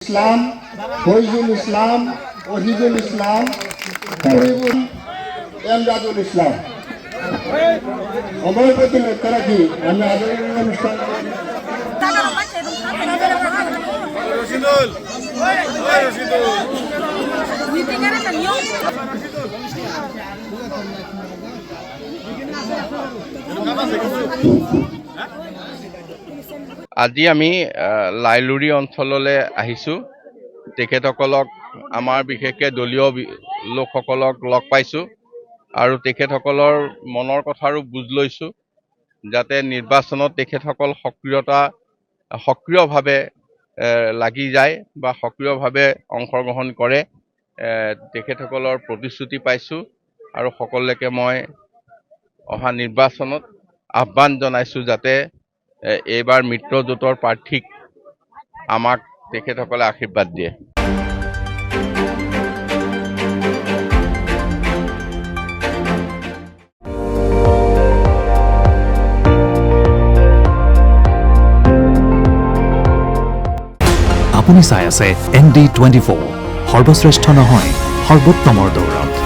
ইসলাম, ফৈজুল ইসলাম, ওহিদুল ইসলাম, হবিবুল এমদাদুল ইসলাম। সময়েৰ প্ৰতি লক্ষ্য ৰাখি আমি আদৰেৰ অনুষ্ঠান আজি আমি লাইলুৰি অঞ্চললৈ আহিছোঁ। তেখেতসকলক আমাৰ বিশেষকৈ দলীয় লোকসকলক লগ পাইছোঁ আৰু তেখেতসকলৰ মনৰ কথাৰো বুজ লৈছোঁ, যাতে নিৰ্বাচনত তেখেতসকল সক্ৰিয়ভাৱে লাগি যায় বা সক্ৰিয়ভাৱে অংশগ্ৰহণ কৰে। তেখেতসকলৰ প্ৰতিশ্ৰুতি পাইছোঁ আৰু সকলোকে মই অহা নিৰ্বাচনত আহ্বান জনাইছোঁ যাতে এইবাৰ মিত্ৰজোঁটৰ প্ৰাৰ্থীক আমাক তেখেতসকলে আশীৰ্বাদ দিয়ে। আপুনি চাই আছে ND24, সৰ্বশ্ৰেষ্ঠ নহয় সৰ্বোত্তমৰ দৌৰত।